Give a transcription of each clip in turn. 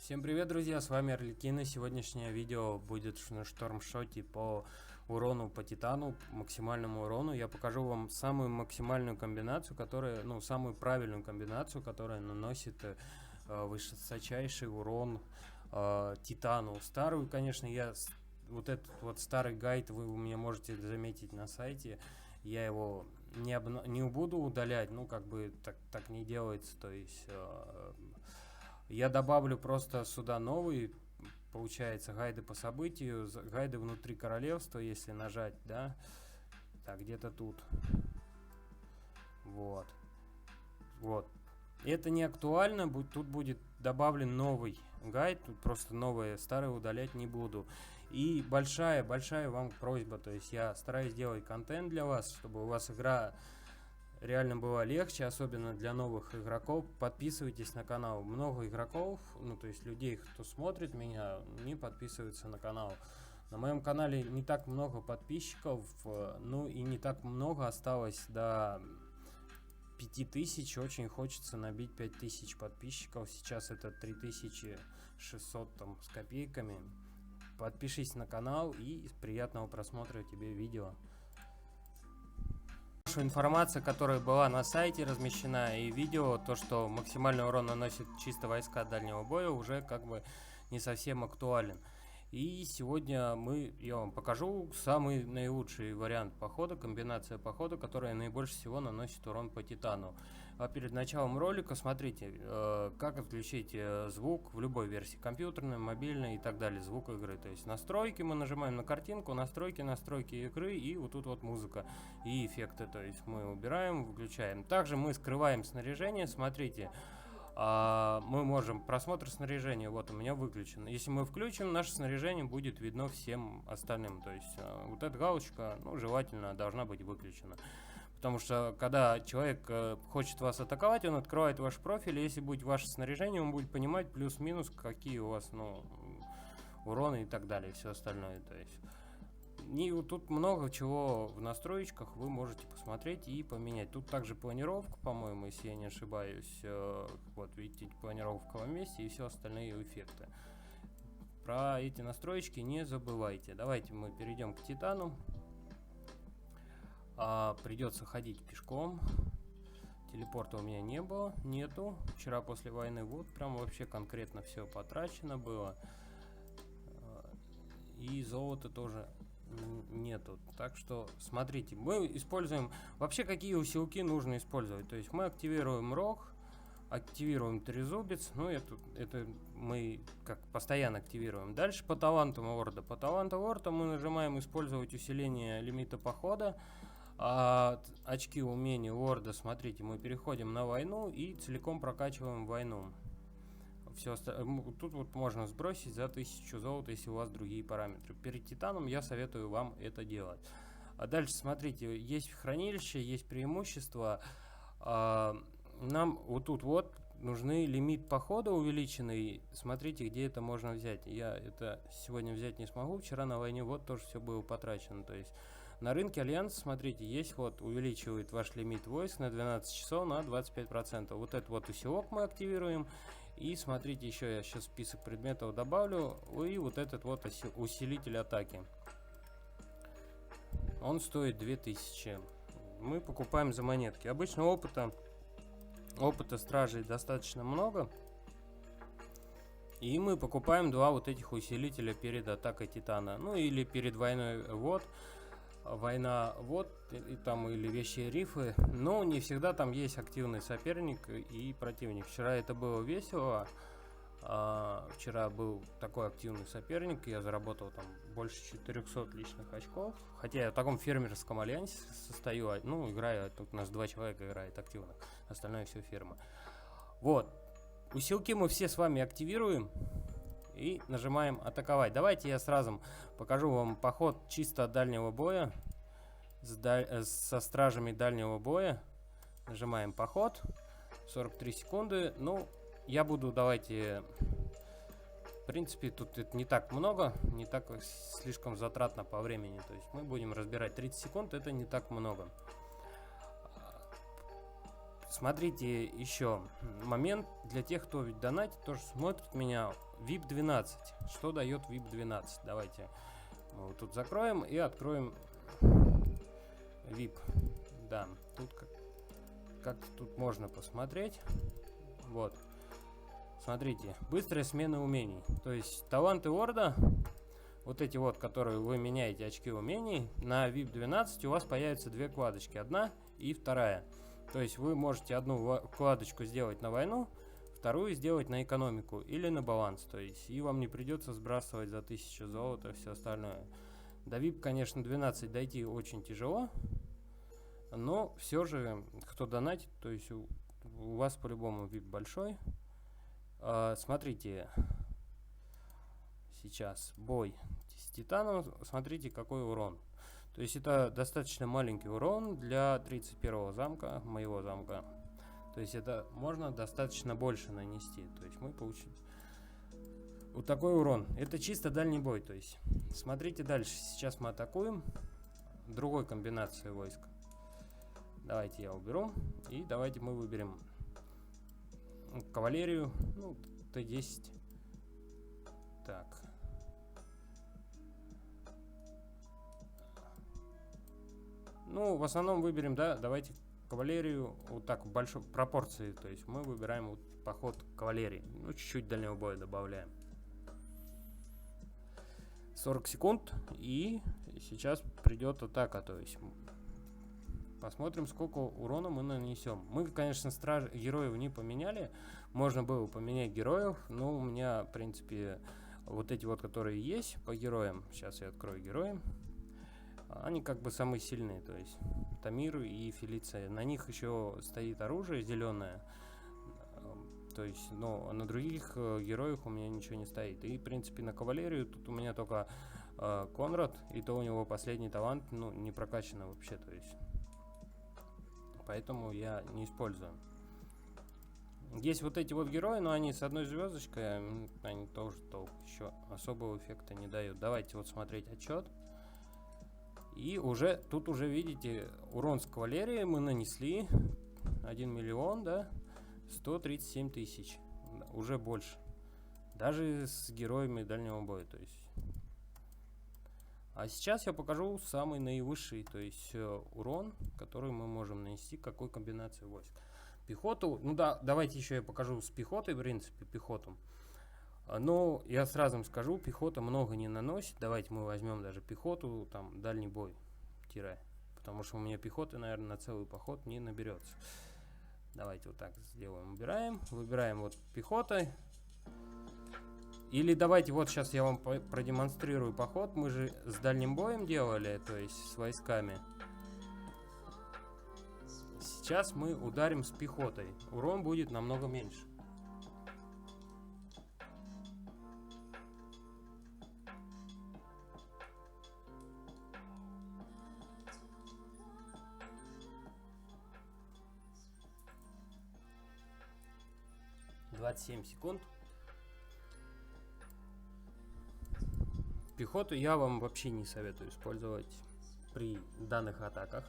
Всем привет, друзья, с вами Арлекино. Сегодняшнее видео будет на штормшоте по урону по титану, максимальному урону. Я покажу вам самую максимальную комбинацию, которая, самую правильную комбинацию, которая наносит высочайший урон титану. Старую, конечно, вот этот вот старый гайд вы у меня можете заметить на сайте. Я его не буду удалять, как бы так не делается, то есть... Я добавлю просто сюда новый, получается, гайды по событию, гайды внутри королевства, если нажать, да, так, где-то тут, вот, это не актуально, тут будет добавлен новый гайд, тут просто новое, старое удалять не буду. И большая вам просьба, то есть я стараюсь делать контент для вас, чтобы у вас игра реально было легче, особенно для новых игроков. Подписывайтесь на канал. Много игроков, то есть людей, кто смотрит меня, не подписываются на канал. На моем канале не так много подписчиков, и не так много осталось до 5000. Очень хочется набить 5000 подписчиков. Сейчас это 3600 там с копейками. Подпишись на канал и приятного просмотра тебе видео. Информация, которая была на сайте размещена, и видео, то, что максимальный урон наносит чисто войска дальнего боя, уже как бы не совсем актуален. И сегодня я вам покажу самый наилучший вариант похода, комбинация похода, которая наибольше всего наносит урон по титану. А перед началом ролика смотрите, как отключить звук в любой версии, компьютерной, мобильной и так далее, звук игры. То есть настройки, мы нажимаем на картинку, настройки игры, и вот тут вот музыка и эффекты. То есть мы убираем, выключаем. Также мы скрываем снаряжение, смотрите. Мы можем просмотр снаряжения, вот у меня выключен. Если мы включим, наше снаряжение будет видно всем остальным. То есть вот эта галочка, желательно должна быть выключена. Потому что когда человек хочет вас атаковать, он открывает ваш профиль, и если будет ваше снаряжение, он будет понимать плюс-минус, какие у вас уроны и так далее, все остальное. То есть и вот тут много чего в настроечках вы можете посмотреть и поменять. Тут также планировка, по-моему, если я не ошибаюсь. Вот видите, планировка в месте и все остальные эффекты. Про эти настроечки не забывайте. Давайте мы перейдем к титану. Придется ходить пешком. Телепорта у меня нету. Вчера после войны вот прям вообще конкретно все потрачено было. И золота тоже нету. Так что смотрите, мы используем вообще какие усилки нужно использовать. То есть мы активируем рог, активируем трезубец. Это мы как постоянно активируем. Дальше по талантам орда. По талантам орда мы нажимаем использовать усиление лимита похода. Очки умения орда, смотрите, мы переходим на войну и целиком прокачиваем войну. Все тут вот можно сбросить за 1000 золота, если у вас другие параметры. Перед титаном я советую вам это делать. А дальше смотрите, есть хранилище, есть преимущества. Нам вот тут вот нужны лимит похода увеличенный. Смотрите, где это можно взять. Я это сегодня взять не смогу. Вчера на войне вот тоже все было потрачено. То есть на рынке Альянса, смотрите, есть вот увеличивает ваш лимит войск на 12 часов на 25%. Вот этот вот усилок мы активируем. И смотрите, еще я сейчас список предметов добавлю. И вот этот вот усилитель атаки. Он стоит 2000. Мы покупаем за монетки. Обычно опыта стражей достаточно много. И мы покупаем два вот этих усилителя перед атакой титана. Или перед войной вот. Война вот, и там или вещи рифы, но не всегда там есть активный соперник и противник. Вчера это было весело, вчера был такой активный соперник, я заработал там больше 400 личных очков, хотя я в таком фермерском альянсе состою, играю, тут у нас 2 человека играет активно, остальное все ферма. Вот, усилки мы все с вами активируем. И нажимаем атаковать. Давайте я сразу покажу вам поход чисто дальнего боя. Со стражами дальнего боя. Нажимаем поход. 43 секунды. Я буду, давайте... В принципе, тут это не так много. Не так слишком затратно по времени. То есть мы будем разбирать 30 секунд. Это не так много. смотрите, еще момент для тех, кто ведь донатит, тоже смотрит меня. VIP 12. Что дает VIP 12? Давайте мы вот тут закроем и откроем VIP. Да, тут как тут можно посмотреть. Вот. Смотрите, быстрая смена умений. То есть таланты Орда, вот эти вот, которые вы меняете очки умений, на VIP 12 у вас появятся две вкладочки. Одна и вторая. То есть вы можете одну вкладочку сделать на войну, вторую сделать на экономику или на баланс. То есть и вам не придется сбрасывать за 1000 золота все остальное. До VIP, конечно, 12 дойти очень тяжело. Но все же, кто донатит, то есть у вас по-любому VIP большой. Смотрите, сейчас бой с Титаном. Смотрите, какой урон. То есть это достаточно маленький урон для 31-го замка, моего замка. То есть это можно достаточно больше нанести. То есть мы получим вот такой урон. Это чисто дальний бой. То есть смотрите дальше. Сейчас мы атакуем другой комбинацией войск. Давайте я уберу. И давайте мы выберем кавалерию. Ну, Т10. Так. Ну, в основном выберем, да, давайте кавалерию вот так в большой пропорции. То есть мы выбираем вот поход кавалерии. Ну, чуть-чуть дальнего боя добавляем. 40 секунд. И сейчас придет атака. То есть посмотрим, сколько урона мы нанесем. Мы, конечно, героев не поменяли. Можно было поменять героев. Но у меня, в принципе, вот эти вот, которые есть по героям. Сейчас я открою герои. Они как бы самые сильные, то есть Тамир и Фелиция. На них еще стоит оружие зеленое. То есть, но на других героях у меня ничего не стоит. И, в принципе, на кавалерию тут у меня только Конрад. И то у него последний талант, ну, не прокачан вообще, то есть. Поэтому я не использую. Есть вот эти вот герои, но они с одной звездочкой. Они тоже еще особого эффекта не дают. Давайте вот смотреть отчет. И уже, тут уже видите, урон с кавалерии мы нанесли 1 миллион, да, 137 тысяч, уже больше, даже с героями дальнего боя, то есть. А сейчас я покажу самый наивысший, то есть урон, который мы можем нанести, какой комбинации войск. Пехоту, ну да, давайте еще я покажу с пехотой, в принципе, пехоту. Но я сразу скажу, пехота много не наносит. Давайте мы возьмем даже пехоту, там, дальний бой, потому что у меня пехоты, наверное, на целый поход не наберется. Давайте вот так сделаем, убираем. Выбираем вот пехотой. Или давайте вот сейчас я вам продемонстрирую поход. Мы же с дальним боем делали, то есть с войсками. Сейчас мы ударим с пехотой. Урон будет намного меньше. Секунд. Пехоту я вам вообще не советую использовать при данных атаках.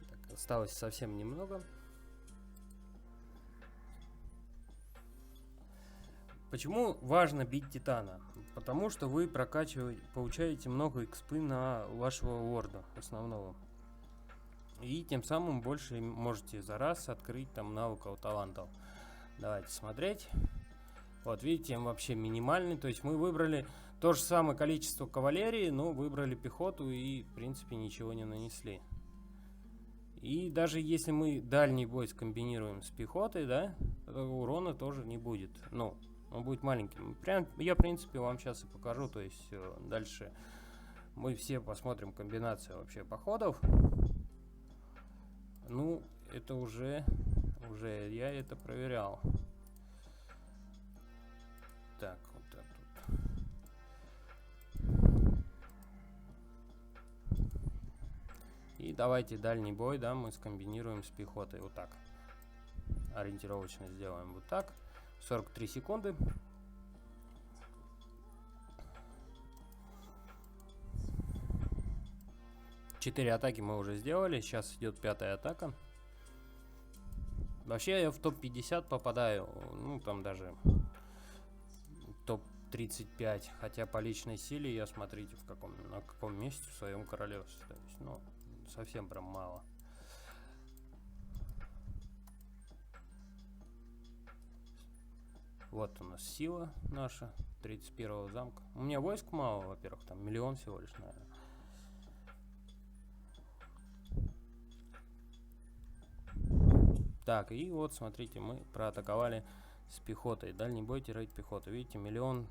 Так, осталось совсем немного. Почему важно бить Титана? Потому что вы получаете много экспы на вашего лорда основного. И тем самым больше можете за раз открыть там навыков, талантов. Давайте смотреть. Вот видите, вообще минимальный. То есть мы выбрали то же самое количество кавалерии, но выбрали пехоту и в принципе ничего не нанесли. И даже если мы дальний бой скомбинируем с пехотой, да, урона тоже не будет. Ну, он будет маленьким. Прям я в принципе вам сейчас и покажу. То есть дальше мы все посмотрим комбинацию вообще походов. Ну, это уже я это проверял. Так, вот это тут. И давайте дальний бой, да, мы скомбинируем с пехотой. Вот так. Ориентировочно сделаем вот так. 43 секунды. Четыре атаки мы уже сделали. Сейчас идет 5-я атака. Вообще я в топ-50 попадаю, ну там даже топ-35, хотя по личной силе я, смотрите, на каком месте в своем королевстве, то есть, ну, совсем прям мало. Вот у нас сила наша 31-го замка. У меня войск мало, во-первых, там 1 миллион всего лишь, наверное. Так, и вот, смотрите, мы проатаковали с пехотой. Дальний бой терять пехоту. Видите, 1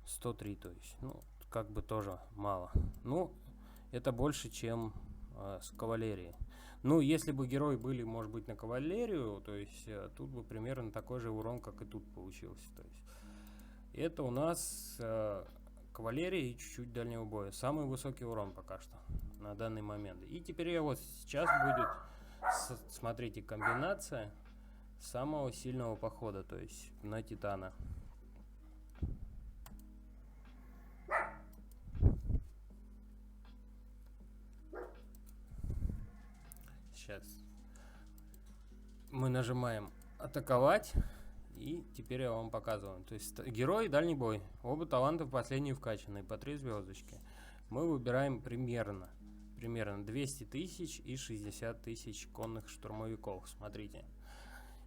103 000, то есть, ну, как бы тоже мало. Ну, это больше, чем с кавалерией. Ну, если бы герои были, может быть, на кавалерию, то есть тут бы примерно такой же урон, как и тут получился. То есть это у нас кавалерия и чуть-чуть дальнего боя. Самый высокий урон пока что на данный момент. И теперь я вот сейчас будет, смотрите, комбинация самого сильного похода, то есть на Титана. Сейчас мы нажимаем атаковать, и теперь я вам показываю. То есть герой и дальний бой. Оба таланта последние вкачанные, по 3 звездочки. Мы выбираем примерно 200 000 и 60 000 конных штурмовиков. Смотрите.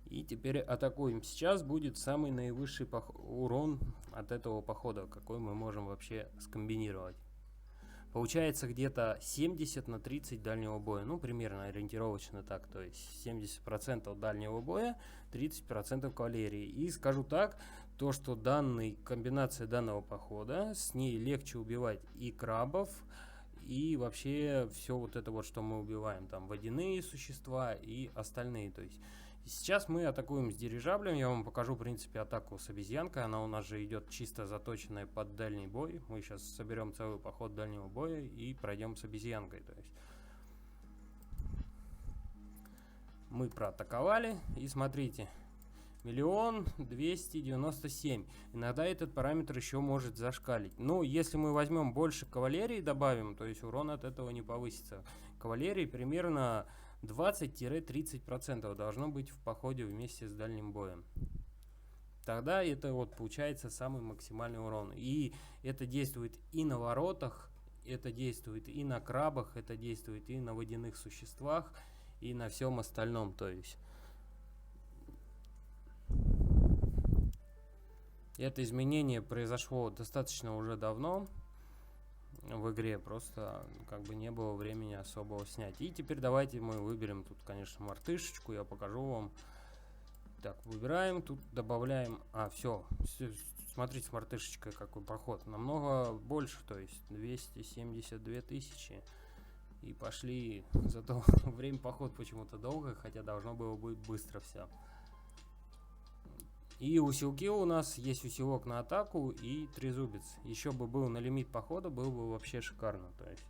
И теперь атакуем. Сейчас будет самый наивысший урон от этого похода, какой мы можем вообще скомбинировать. Получается где-то 70 на 30 дальнего боя. Ну, примерно ориентировочно так. То есть 70% дальнего боя, 30% кавалерии. И скажу так, то что комбинация данного похода, с ней легче убивать и крабов, и вообще все вот это вот, что мы убиваем. Там водяные существа и остальные. То есть сейчас мы атакуем с дирижаблем. Я вам покажу, в принципе, атаку с обезьянкой. Она у нас же идет чисто заточенная под дальний бой. Мы сейчас соберем целый поход дальнего боя и пройдем с обезьянкой. То есть мы проатаковали. И смотрите, 1 297 000. Иногда этот параметр еще может зашкалить. Но если мы возьмем больше кавалерии, добавим, то есть урон от этого не повысится. Кавалерии примерно 20-30% должно быть в походе вместе с дальним боем. Тогда это вот получается самый максимальный урон. И это действует и на воротах, это действует и на крабах, это действует и на водяных существах, и на всем остальном. То есть это изменение произошло достаточно уже давно в игре, просто как бы не было времени особого снять. И теперь давайте мы выберем тут, конечно, мартышечку, я покажу вам. Так, выбираем, тут добавляем, все, смотрите, с мартышечкой какой проход, намного больше, то есть 272 000. И пошли, зато время поход почему-то долго, хотя должно было быть быстро все. И усилки у нас есть усилок на атаку и трезубец. Еще бы был на лимит похода, было бы вообще шикарно. То есть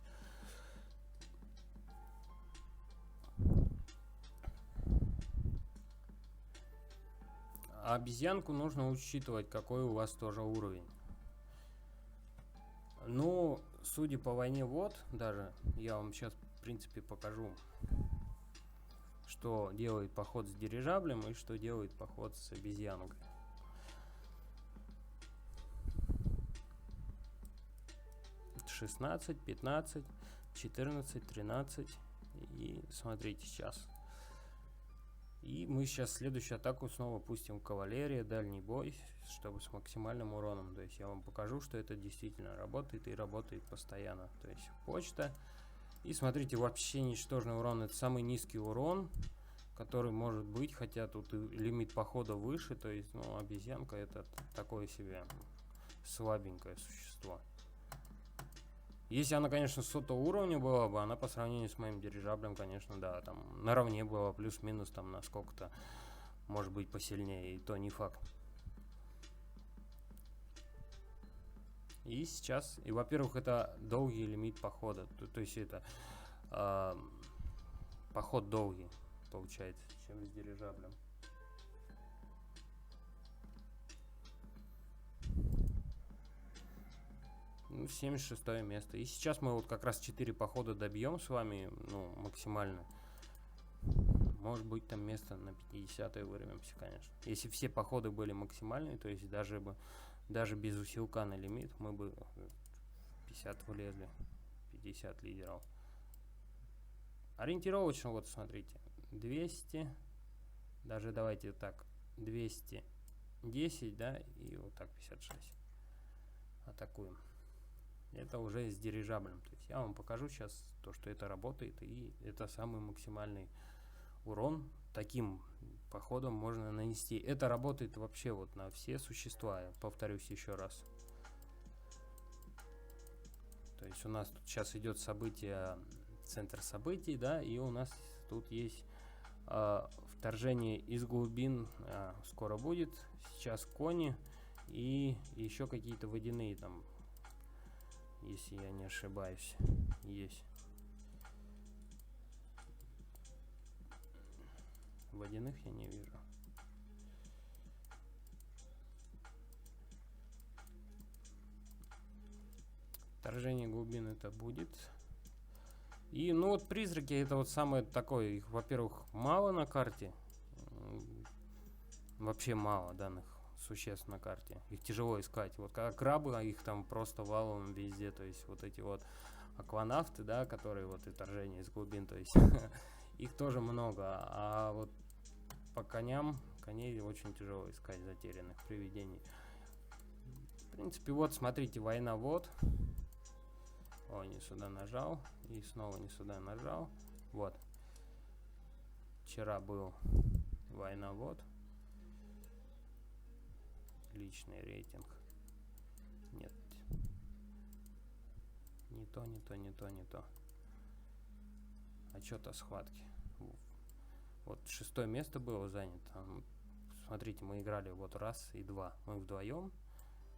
обезьянку нужно учитывать, какой у вас тоже уровень. Ну, судя по войне, вот, даже я вам сейчас, в принципе, покажу, что делает поход с дирижаблем и что делает поход с обезьянкой. (16, 15, 14, 13 и смотрите сейчас. И мы сейчас следующую атаку снова пустим кавалерия, дальний бой, чтобы с максимальным уроном. То есть я вам покажу, что это действительно работает и работает постоянно. То есть почта. И смотрите, вообще ничтожный урон. Это самый низкий урон, который может быть, хотя тут и лимит похода выше. То есть, ну, обезьянка это такое себе слабенькое существо. Если она, конечно, 100 уровня была бы, она по сравнению с моим дирижаблем, конечно, да, там наравне была, плюс-минус там на сколько-то, может быть, посильнее, и то не факт. И сейчас, и во-первых, это долгий лимит похода, то есть это поход долгий, получается, чем с дирижаблем. Ну, 76 место. И сейчас мы вот как раз 4 похода добьем с вами, ну, максимально. может быть, там место на 50-е вырвемся, конечно. Если все походы были максимальные, то есть даже без усилка на лимит, мы бы 50 влезли, 50 лидеров. Ориентировочно, вот смотрите, 200, даже давайте так, 210, да, и вот так 56. Атакуем. Это уже с дирижаблем. То есть я вам покажу сейчас то, что это работает, и это самый максимальный урон таким походом можно нанести. Это работает вообще вот на все существа, я повторюсь еще раз. То есть у нас тут сейчас идет событие, центр событий, да, и у нас тут есть вторжение из глубин, скоро будет. Сейчас кони и еще какие-то водяные там, если я не ошибаюсь, есть. Водяных я не вижу. Вторжение глубин это будет. И, ну вот призраки это вот самое такое, их, во-первых, мало на карте. Вообще мало данных существ на карте. Их тяжело искать. Вот как крабы, а их там просто валом везде. То есть вот эти вот акванавты, да, которые вот и вторжение из глубин, то есть их тоже много. А вот по коней очень тяжело искать затерянных привидений. В принципе, вот смотрите, война вот. О, не сюда нажал. И снова не сюда нажал. Вот. Вчера был война вот. Личный рейтинг. Нет. Не то, не то, не то, не то. Отчет схватки. Вот 6-е место было занято. Смотрите, мы играли вот раз и два. Мы вдвоем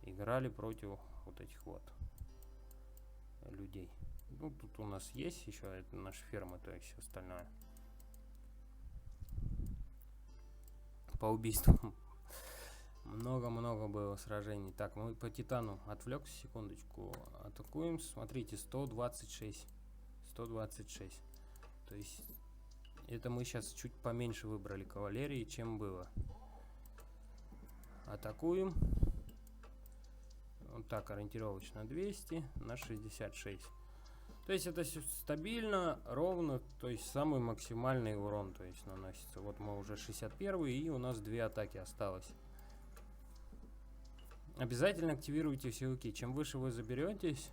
играли против вот этих вот людей. Ну, тут у нас есть еще это наша ферма, то есть остальное. По убийствам. Много-много было сражений. Так, мы по Титану отвлекся, секундочку. Атакуем. Смотрите, 126. 126. То есть это мы сейчас чуть поменьше выбрали кавалерии, чем было. Атакуем. Вот так, ориентировочно 200 на 66. То есть это стабильно, ровно, то есть самый максимальный урон, то есть наносится. Вот мы уже 61 и у нас 2 атаки осталось. Обязательно активируйте силки. Чем выше вы заберетесь,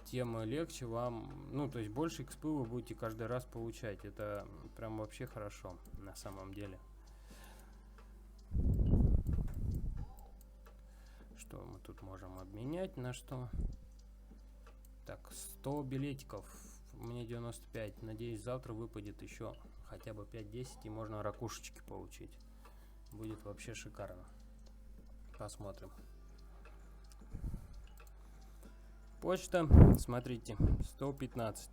тем легче вам, ну, то есть больше экспы вы будете каждый раз получать. Это прям вообще хорошо на самом деле. Что мы тут можем обменять на что? Так, 100 билетиков. У меня 95. Надеюсь, завтра выпадет еще хотя бы 5-10 и можно ракушечки получить. Будет вообще шикарно. Посмотрим. Почта, смотрите, 115.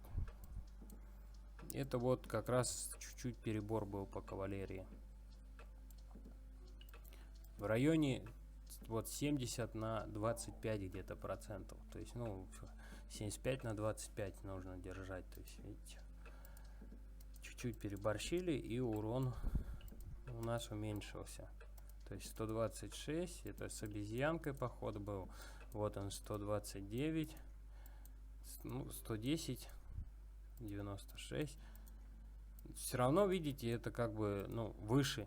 Это вот как раз чуть-чуть перебор был по кавалерии. В районе вот 70 на 25 где-то процентов. То есть, ну, 75 на 25 нужно держать. То есть, видите, чуть-чуть переборщили, и урон у нас уменьшился. То есть 126, это с обезьянкой поход был. Вот он 129, ну, 110, 96. Все равно, видите, это как бы, ну, выше,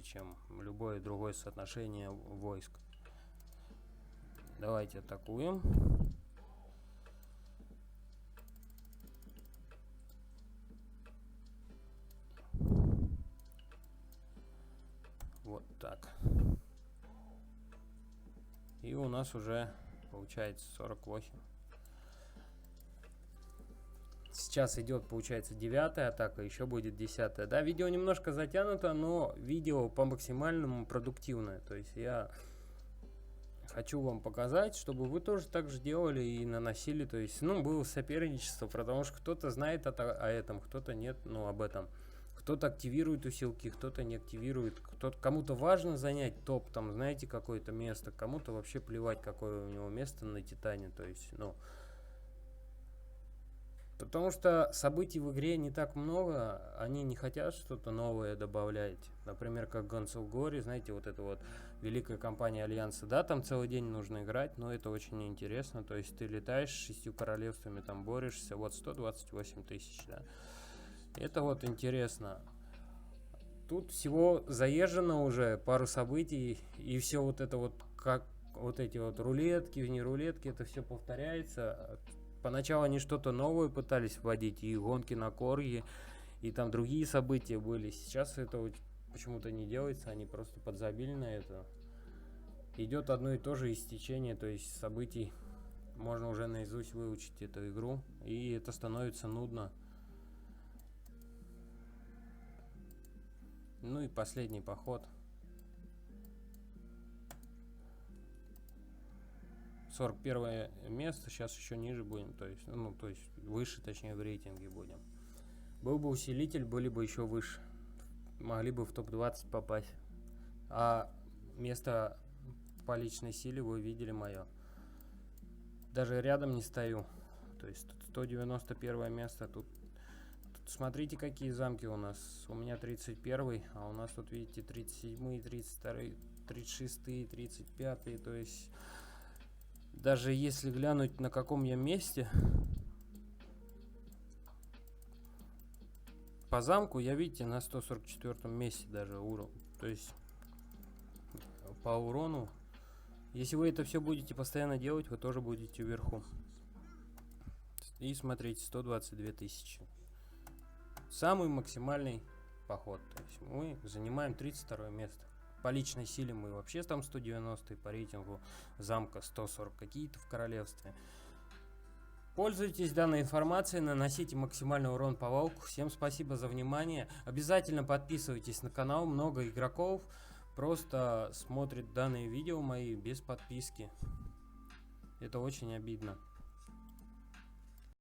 чем любое другое соотношение войск. Давайте атакуем. Вот так. И у нас уже получается 48. Сейчас идет, получается, 9-я атака, еще будет 10-я. Да, видео немножко затянуто, но видео по максимальному продуктивное. То есть я хочу вам показать, чтобы вы тоже так же делали и наносили. То есть, ну, было соперничество, потому что кто-то знает о этом, кто-то нет, ну, об этом. Кто-то активирует усилки, кто-то не активирует. Кому-то важно занять топ, там, знаете, какое-то место. Кому-то вообще плевать, какое у него место на Титане. То есть, ну, Потому что событий в игре не так много, они не хотят что-то новое добавлять. Например, как Guns of Glory, знаете, вот это вот великая компания Альянса. Да, там целый день нужно играть, но это очень интересно. То есть ты летаешь 6 королевствами, там борешься, вот 128 тысяч, да. Это вот интересно. Тут всего заезжено уже пару событий, и все вот это вот, как вот эти вот рулетки, не рулетки, это все повторяется. Поначалу они что-то новое пытались вводить, и гонки на корги, и там другие события были. Сейчас это вот почему-то не делается, они просто подзабили на это. Идет одно и то же истечение, то есть событий. Можно уже наизусть выучить эту игру, и это становится нудно. Ну и последний поход. 41 место, сейчас еще ниже будем, то есть выше, точнее, в рейтинге будем. Был бы усилитель, были бы еще выше. Могли бы в топ-20 попасть. А место по личной силе вы видели мое. Даже рядом не стою. То есть тут 191 место. Тут смотрите, какие замки у нас. У меня 31, а у нас тут, видите, 37, 32, 36, 35. То есть даже если глянуть, на каком я месте, по замку я, видите, на 144 месте даже урон. То есть по урону, если вы это все будете постоянно делать, вы тоже будете вверху. И смотрите, 122 тысячи. Самый максимальный поход. То есть мы занимаем 32 место. По личной силе мы вообще там 190, по рейтингу замка 140 какие-то в королевстве. Пользуйтесь данной информацией, наносите максимальный урон по волку. Всем спасибо за внимание. Обязательно подписывайтесь на канал. Много игроков просто смотрят данные видео мои без подписки. Это очень обидно.